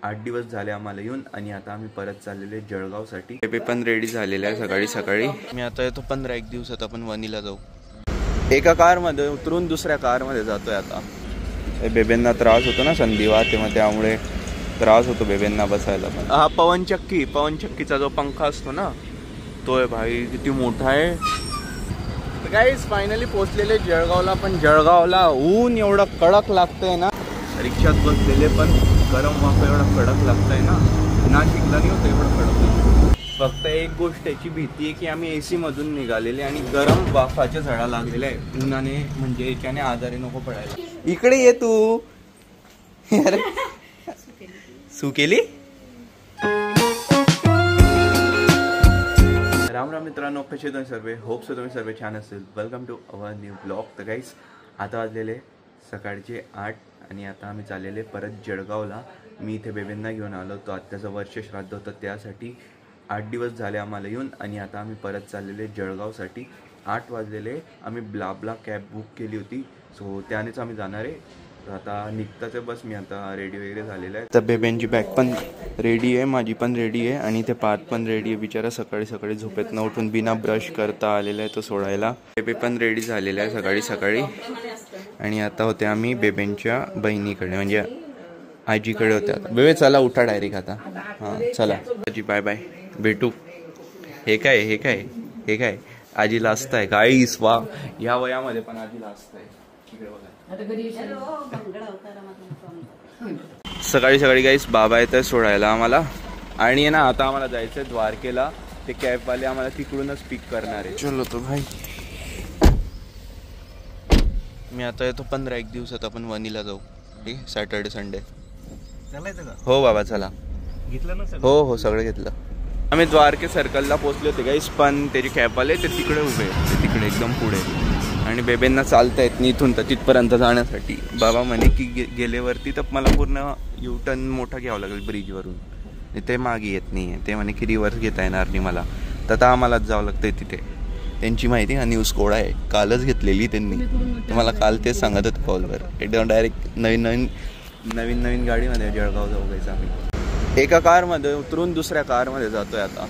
8 दिवस झाले आम्हाला येऊन आणि आता आम्ही परत चाललेले जळगावसाठी. बेबे पण रेडी झालेला आहे सकाळी सकाळी. मी आता येतो 15-1 दिवसात आपण वनीला जाऊ. एका कारमध्ये उतरून दुसऱ्या कारमध्ये जातोय आता. बेबेंना त्रास होतो ना संधिवात, तेव्हा त्यामुळे त्रास होतो बेबेंना बसायला. पण हा पवनचक्कीचा जो पंखा असतो ना तो आहे भाई, किती मोठा आहे. तर गाईस फायनली पोहोचलेले जळगावला. पण जळगावला ऊन एवढं कडक लागतंय ना, रिक्षात बसलेले पण गरम वाफ एवढं कडक लागतंय ना, नाशिकला नाही होतं एवढं कडक. फक्त एक गोष्टीची भीती आहे की आम्ही AC मधून निघालेले आणि गरम वाफाच्या झळा लागलेल्या आहे उन्हाने, म्हणजे याच्याने आजारी नको पडायला. इकडे ये तू. सुकेली. राम राम मित्रांनो, कसे तुम्ही सर्व? होप सो तुम्ही सर्व छान असेल. Welcome to our new blog. तर गाईस आता वाजलेले सकाळचे 8 आणि आता आम्ही चाललेले परत जळगावला. मी इथे बेबेंना घेऊन आलो होतो. आत्याचं वर्ष श्राद्ध होतं, त्यासाठी 8 दिवस झाले आम्हाला येऊन आणि आता आम्ही परत चाललेले जळगावसाठी. 8 वाजलेले. आम्ही ब्ला कॅब बुक केली होती, सो त्यानेच आम्ही जाणार आहे. आता निघताच बस. मी आता रेडी वगैरे झालेलं आहे. तर बेबेंची बॅग पण रेडी आहे, माझी पण रेडी आहे आणि ते पार्थ पण रेडी आहे. बिचारा सकाळी सकाळी झोपेतनं उठून बिना ब्रश करता आलेला आहे तो सोडायला. बेबे पण रेडी झालेला आहे सकाळी सकाळी आणि आता होते आम्ही बेबेंच्या बहिणीकडे, म्हणजे आजीकडे होते. आता बेबे चला उठा डायरेक्ट आता. हां चला आजी, बाय बाय, भेटू. हे काय आजीला असताय गाईस. वा, या वयामध्ये पण आजीला असताय. इकडे बघा. सकाळी सकाळी गाईस बाबा येत आहे सोडायला आम्हाला आणि ना आता आम्हाला जायचंय द्वारकेला. ते कॅबवाले आम्हाला तिकडूनच पिक करणार आहे. चलो तो भाई, मी आता येतो 15-1 दिवसात आपण वनीला जाऊ. ठीक आहे, सॅटर्डे संडे चालायचं का? हो बाबा चला. घेतलं ना? हो सगळं घेतलं. आम्ही द्वारके सर्कलला पोहोचले होते गाईस, पण त्याचे कॅबवाले ते तिकडे उभे, ते तिकडे एकदम पुढे, आणि बेबेंना चालता येत नाही इथून तर तिथपर्यंत जाण्यासाठी. बाबा म्हणे की गेल्यावरती तर मला पूर्ण U-टर्न मोठा घ्यावा लागेल ब्रिजवरून, ते मागे येत नाही आहे. ते म्हणे की रिव्हर्स घेता येणार नाही मला, तर आम्हालाच जावं लागतंय तिथे. त्यांची माहिती हा न्यूज कोड आहे, कालच घेतलेली त्यांनी. तुम्हाला काल तेच सांगत होतं कॉलवर. एकदम डायरेक्ट नवीन गाडीमध्ये जळगाव जाऊ गायचं आम्ही. एका कारमध्ये उतरून दुसऱ्या कारमध्ये जातोय आता.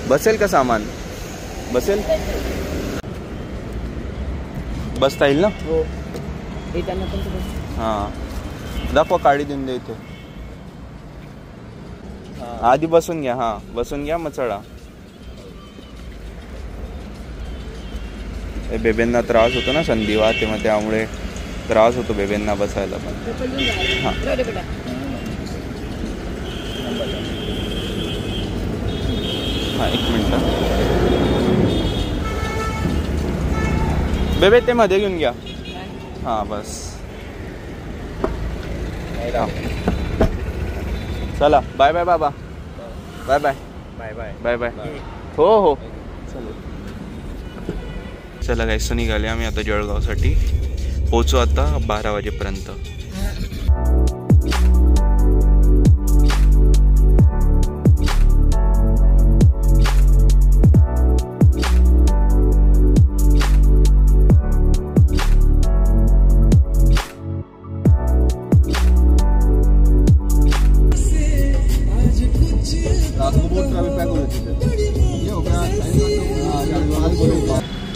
बसेल का सामान? बसेल? बसता येईल ना? हो. हां दाखवा, काढी देऊन द्या इथे. आधी बसून घ्या. हां बसून घ्या, मग चढा. बेबेंना त्रास होतो ना संधिवात, तेव्हा त्यामुळे त्रास होतो बेबेंना बसायला पण. हां हां 1 मिनिट. बेबे ते मध्ये घेऊन घ्या. हां बस. चला बाय बाय बाबा. Bye bye bye bye bye bye. हो चला गाईस, निघाले आम्ही आता जळगावसाठी. पोचू आता 12 वाजेपर्यंत.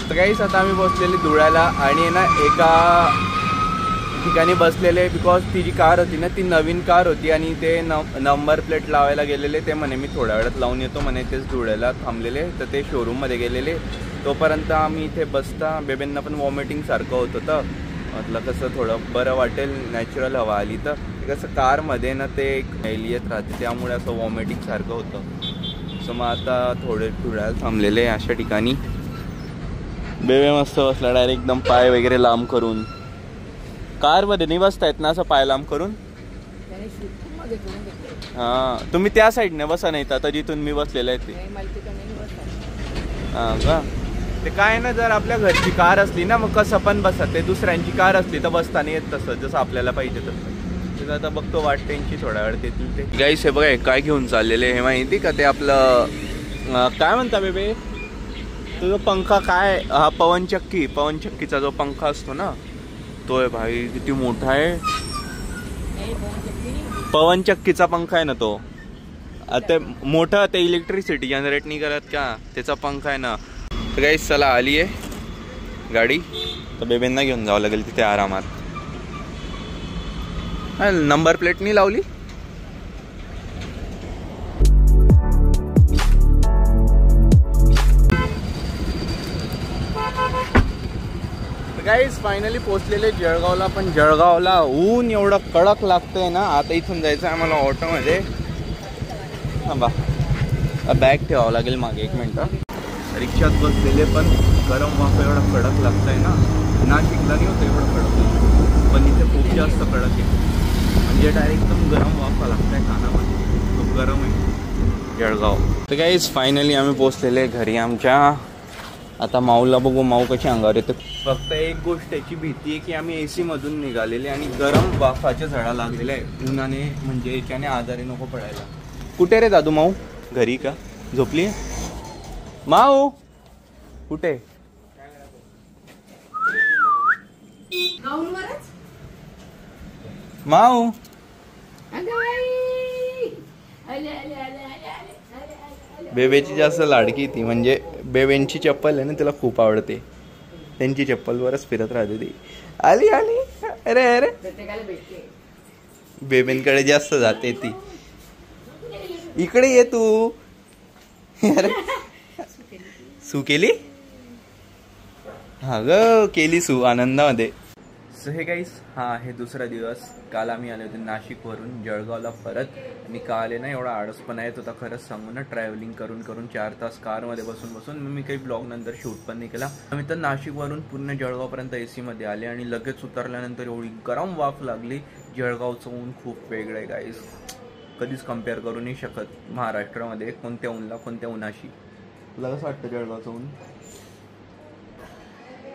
तर गाईस आता आम्ही बसलेले धुळ्याला आणि ना एका ठिकाणी बसलेले, बिकॉज ती जी कार होती ना ती नवीन कार होती आणि ते नंबर प्लेट लावायला गेलेले. ते म्हणे मी थोड्या वेळात लावून येतो म्हणे, तेच धुळ्याला थांबलेले. तर ते शोरूममध्ये गेलेले. तोपर्यंत आम्ही इथे बसता बेबेंना पण वॉमिटिंग सारखं होत होतं. म्हटलं कसं थोडं बरं वाटेल, नॅचरल हवा आली तर. कसं कारमध्ये ना ते येत राहते, त्यामुळे असं वॉमिटिंग सारखं होतं. सो मग आता थोडे धुळ्याला थांबलेले अशा ठिकाणी. बेबे मस्त बसला डायरेक्ट एकदम, पाय वगैरे लांब करून. कारमध्ये नाही बसता येत ना असं पाय लांब करून? हां तुम्ही त्या साईडने बसा, नाही तर आता जिथून मी बसलेलं आहे ते. हां का? ते काय ना, जर आपल्या घरची कार असली ना मग कसं पण बसा. ते दुसऱ्यांची कार असली तर बसता नाही येत तसं, जसं आपल्याला पाहिजे तसं. आता बघतो वाट त्यांची थोड्या वेळ ते. गाईस हे बघा काय घेऊन चाललेले हे माहिती का? ते आपलं काय म्हणता बेबे, तो जो पंखा काय, हा पवनचक्कीचा जो पंखा असतो ना तो आहे भाई, किती मोठा आहे. पवन चक्कीचा पंखा आहे ना तो, आता मोठा ते इलेक्ट्रिसिटी जनरेट नाही करत का, त्याचा पंखा आहे ना. तर गाईस चला आली आहे गाडी, तर बेबेंना घेऊन जावं लागेल तिथे आरामात. नंबर प्लेट नाही लावली. गाईस फायनली पोहोचलेले जळगावला, पण जळगावला ऊन एवढं कडक लागतंय ना. आता इथून जायचं आहे आम्हाला ऑटोमध्ये. थांबा, बॅग ठेवावं लागेल मागे, एक मिनटं. रिक्षात बसलेले पण गरम वाफ एवढा कडक लागतंय ना. नाशिकला नाही होतं एवढं कडक, पण इथे खूप जास्त कडक आहे. म्हणजे डायरेक्ट एकदम गरम वाफा लागतंय कानामध्ये, खूप गरम आहे जळगाव. तर गाईस फायनली आम्ही पोहोचलेले घरी आमच्या. आता माऊला बघू माऊ कशी अंगावर येते. फक्त एक गोष्टीची भीती आहे की आम्ही AC मधून निघालेले आणि गरम वाफाच्या झळा लागलेल्या आहे उन्हाने, म्हणजे याच्याने आजारी नको पडायला. कुठे रे दादू माऊ? घरी का? झोपली माऊ? कुठे? माऊ बेबेची जास्त लाडकी ती, म्हणजे बेबेंची चप्पल आहे ना तिला खूप आवडते. त्यांची चप्पलवरच फिरत राहते ती. आली आली, अरे अरे बेबेंकडे जास्त जाते ती. इकडे ये तू. अरे सू केली? हा ग केली सू आनंदामध्ये. सो हे गाईस, हा आहे दुसरा दिवस. काल आम्ही आले होते नाशिकवरून जळगावला परत, आणि का आले ना एवढा आळसपणा येत होता खरंच सांगू ना. ट्रॅव्हलिंग करून करून 4 तास कारमध्ये बसून बसून मी काही ब्लॉग नंतर शूट पण नाही केला. आम्ही तर नाशिकवरून पूर्ण जळगावपर्यंत AC मध्ये आले आणि लगेच उतरल्यानंतर एवढी गरम वाफ लागली. जळगावचं ऊन खूप वेगळं आहे गाईस, कधीच कम्पेअर करू नाही शकत महाराष्ट्रामध्ये कोणत्या ऊनला कोणत्या उन्हाशी. तुला कसं वाटतं जळगावचं ऊन?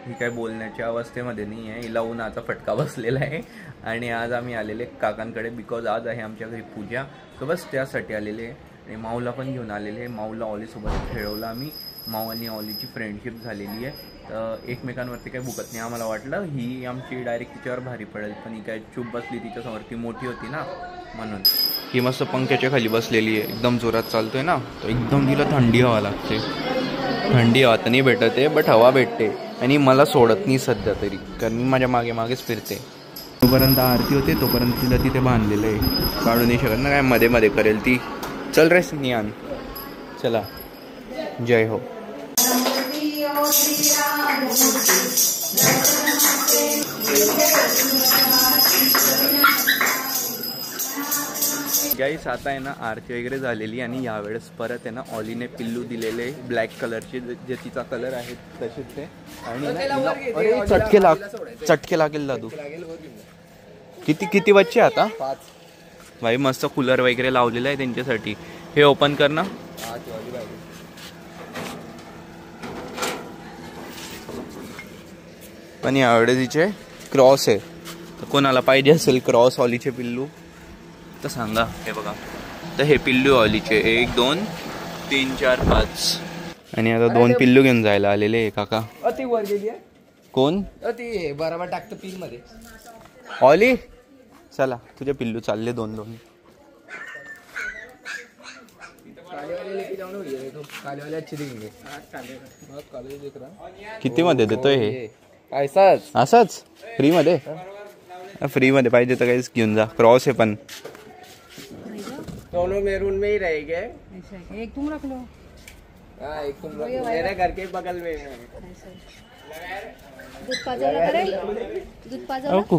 ही काय बोलण्याच्या अवस्थेमध्ये नाही आहे, हिला उन्हाचा फटका बसलेला आहे. आणि आज आम्ही आलेले काकांकडे, बिकॉज आज आहे आमच्या घरी पूजा, तर बस त्यासाठी आलेले. आणि माऊला पण घेऊन आलेले. माऊला ऑलीसोबत खेळवलं आम्ही. माऊ आणि ऑलीची फ्रेंडशिप झालेली आहे, तर एकमेकांवरती काही भुकत नाही. आम्हाला वाटलं ही आमची डायरेक्ट तिच्यावर भारी पडेल, पण ही काय चूप बसली तिच्यासमोर, ती मोठी होती ना म्हणून. ही मस्त पंख्याच्या खाली बसलेली आहे, एकदम जोरात चालतोय ना, तर एकदम तिला थंडी हवा लागते. थंडी हवा तर नाही भेटत आहे, बट हवा भेटते. आणि मला सोडत नाही सध्या तरी, कारण मी माझ्या मागे मागेच फिरते. तोपर्यंत आरती होते तोपर्यंत तिला तिथे बांधलेलं आहे, काढू नाही शकत ना, काय मध्ये मध्ये करेल ती. चल रे नियान, चला. जय हो. गाईस आता आहे ना आरती वगैरे झालेली, आणि यावेळेस परत आहे ना ऑलीने पिल्लू दिलेले ब्लॅक कलरचे, जे तिचा कलर आहे तसेच ते. आणि चटके लागेल दादू. किती बच्चे आता? 5. भाई मस्त कूलर वगैरे लावलेला आहे त्यांच्यासाठी. हे ओपन कर ना. पण यावेळेस तिचे क्रॉस आहे, तर कोणाला पाहिजे असेल क्रॉस ऑलीचे पिल्लू तर सांगा. हे बघा, तर हे पिल्लू ऑलीचे 1 2 3 4 5. आणि आता 2 पिल्लू घेऊन जायला आलेले काका. अति वर गेली आहे. कोण? अति बरोबर टाकतं पिन मध्ये. ऑली चला, तुझे पिल्लू चालले 2 2. किती मध्ये देतोय हे? असंच फ्री मध्ये? फ्री मध्ये पाहिजे तर काहीच घेऊन जा. क्रॉस है पण दोनों मेरून में ही रहेंगे. एक तुम रख लो. हाँ, एक तुम रख लो. मेरे घर के बगल में है. दूध पाजवला करेल. दूध पाजवला.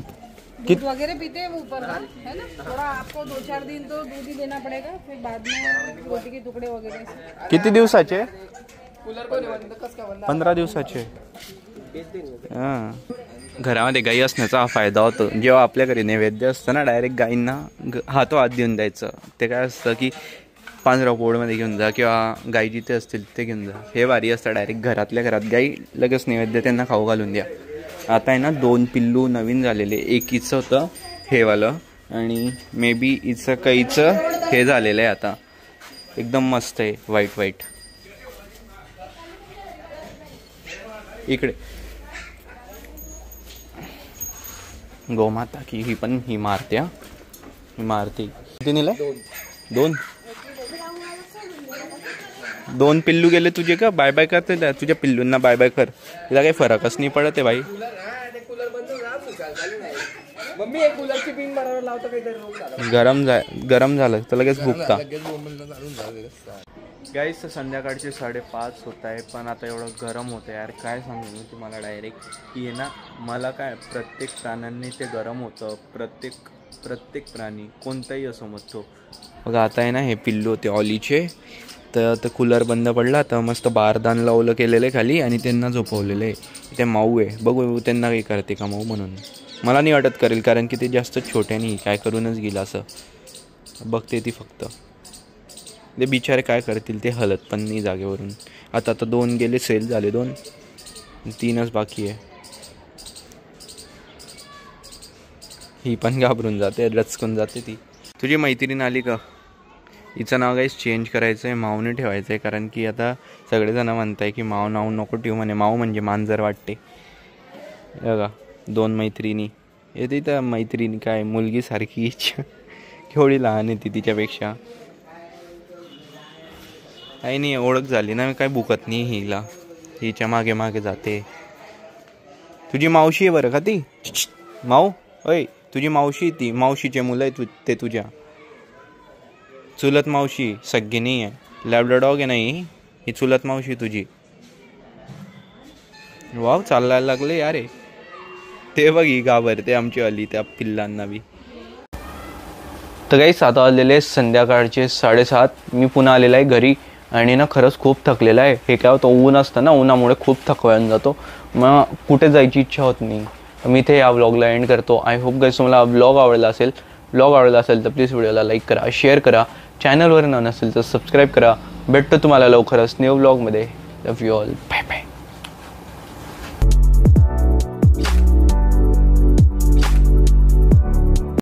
दूध वगैरह पीते हैं वो ऊपर का, है ना. थोड़ा आपको 2-4 दिन तो दूध ही देना पड़ेगा, फिर बाद में रोटी के टुकड़े वगैरह. किती दिवसाचे? कूलर को नहीं बंद कस का बंद. 15 दिवसाचे. घरामध्ये गाई असण्याचा हा फायदा होतो. जेव्हा आपल्या घरी नैवेद्य असतं ना, डायरेक्ट गाईंना हातोहात देऊन द्यायचं. ते काय असतं की 15 पोळमध्ये घेऊन जा, किंवा गाई जिथे असतील तिथे घेऊन जा. हे भारी असतं, डायरेक्ट घरातल्या घरात गाई, लगेच नैवेद्य त्यांना खाऊ घालून द्या. आता आहे ना 2 पिल्लू नवीन झालेले. एक हिचं होतं हेवालं, आणि मे बी हिचं काहीचं हे झालेलं आहे आता. एकदम मस्त आहे, व्हाईट. इकडे गोमाता की ही पण ही मारत्या. मारती किती नेलाय? दोन पिल्लू गेले तुझे का? बाय बाय करते तुझ्या पिल्लूंना बाय बाय कर. तिला काही फरकच नाही पडत आहे भाई. मम्मी एक कूलरची पिन बरोबर लावतो काहीतरी गरम झालं तर लगेच भुकता. गाईस संध्याकाळचे 5:30 होत आहे पण आता एवढं गरम होतं यार. काय सांगू मी तुम्हाला डायरेक्ट की आहे ना, मला काय प्रत्येक प्राण्यांनी ते गरम होतं. प्रत्येक प्राणी कोणताही असो मग तो. बघा आता आहे ना, हे पिल्लू होते ऑलीचे, तर कूलर बंद पडला तर मस्त बारदान लावलं केलेलं आहे खाली आणि त्यांना झोपवलेलं आहे. ते माऊ आहे, बघू त्यांना काही करते का माऊ. म्हणून मला नाही वाटत करेल, कारण की ते जास्त छोटे नाही, काय करूनच गेलं असं बघते ती फक्त. ते बिचारे काय करतील, ते हलत पण नाही जागेवरून. आता 2 गेले, सेल झाले 2, 3च बाकी आहे. ही पण घाबरून जाते, रचकून जाते ती. तुझी मैत्रीण आली का? हिचं नाव काहीच चेंज करायचं आहे, माऊने ठेवायचं आहे, कारण की आता सगळेजण म्हणताय की माऊ नाव नको ठेवू म्हणे. माऊ म्हणजे मांजर वाटते. बघा 2 मैत्रिणी येते तर मैत्रिणी काय मुलगीसारखी केवढी लहान आहे ती तिच्यापेक्षा. काही नाही, ओळख झाली ना, काय भुकत नाही हिला. हिच्या मागे मागे जाते. तुझी मावशी आहे बरं का ती. माऊ ओय, तुझी मावशी ती. मावशीचे मुलं आहे ते तुझ्या. चुलत मावशी सगळी नाही आहे. लॅब्राडॉग आहे नाही ही चुलत मावशी तुझी. वाव चालायला लागले यार. ते बघ ही घाबरते आमची अली त्या पिल्लांना बी. तर काही 7 वाजलेले संध्याकाळचे 7:30. मी पुन्हा आलेला आहे घरी आणि ना खरंच खूप थकलेला आहे. हे काय होतं, ऊन असतं ना, उन्हामुळे खूप थकवा येऊन जातो, मग कुठे जायची इच्छा होत नाही. मी इथे या व्लॉगला एंड करतो. आय होप गाईस तुम्हाला व्लॉग आवडला असेल तर प्लीज व्हिडिओला लाईक करा, शेअर करा. चॅनलवर नसेल तर सबस्क्राईब करा. भेटतो तुम्हाला लवकरच न्यू व्लॉगमध्ये. Love you all.